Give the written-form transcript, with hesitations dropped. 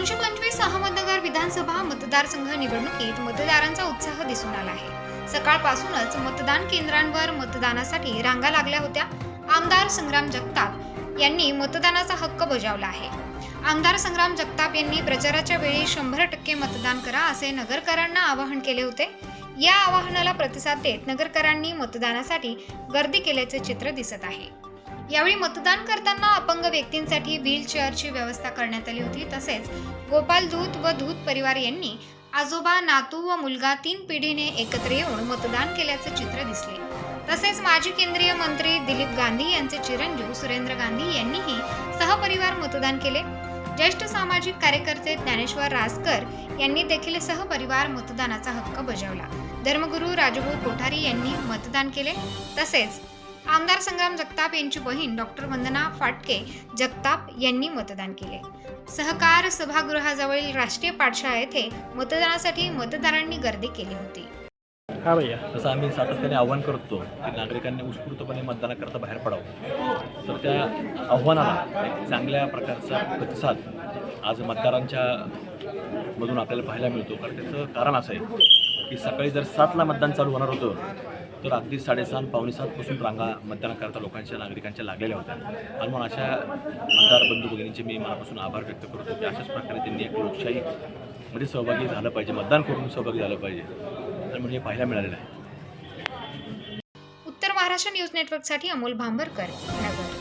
225 अहमदनगर विधानसभा मतदारसंघ निवडणुकीत मतदारांचा उत्साह दिसून आला आहे। सकाळपासूनच मतदान केंद्रांवर मतदानासाठी रांगा लागल्या होत्या। आमदार संग्राम जगताप यांनी मतदानाचा हक्क बजावला आहे। आमदार संग्राम जगताप यांनी प्रचाराच्या वेळी 100% मतदान करा असे नगरकरांना आवाहन केले होते। या आवाहनाला प्रतिसाद देत नगरकरांनी मतदानासाठी गर्दी केल्याचे चित्र दिसत आहे। यावेळी मतदान करताना अपंग व्यक्तींसाठी व्हीलचेअरची व्यवस्था करण्यात आली होती। तसेच गोपाल धूत व धूत परिवार यांनी आजोबा, नातू व मुलगा 3 पिढीने एकत्र येऊन मतदान केल्याचे चित्र दिसले। तसेच माजी केंद्रीय मंत्री दिलीप गांधी यांचे चिरंजीव सुरेंद्र गांधी यांनीही सहपरिवार मतदान केले। ज्येष्ठ सामाजिक कार्यकर्ते ज्ञानेश्वर रासकर यांनी देखील सहपरिवार मतदानाचा हक्क बजावला। धर्मगुरू राजभाऊ कोठारी यांनी मतदान केले। तसेच आमदार संग्राम जगताप यांची बहीण डॉक्टर वंदना फाटके जगताप यांनी मतदान केले। सहकार सभागृहाजवळील राष्ट्रीय पाठशाळा येथे मतदानासाठी मतदारांनी गर्दी केली होती। हा भैया, जसं आम्ही सातत्याने आव्हान करतो की नागरिकांनी उत्स्फूर्तपणे मतदानाकरता बाहेर पडावं, तर त्या आव्हानाला एक चांगल्या प्रकारचा प्रतिसाद आज मतदारांच्या मधून आपल्याला पाहायला मिळतो। कारण त्याचं कारण असं आहे की सकाळी जर 7ला मतदान चालू होणार होतं तर अगदी 6:30 पावणे 7 पासून रांगा मतदानाकरता लोकांच्या नागरिकांच्या लागलेल्या होत्या। आणि म्हणून अशा मतदार बंधू भगिनींचे मी मनापासून आभार व्यक्त करतो की अशाच प्रकारे त्यांनी एक लोकशाहीमध्ये सहभागी झालं पाहिजे, मतदान करून सहभागी झालं पाहिजे, आणि म्हणजे हे पाहायला मिळालेलं आहे। उत्तर महाराष्ट्र न्यूज नेटवर्कसाठी अमोल भांबरकर, नगर।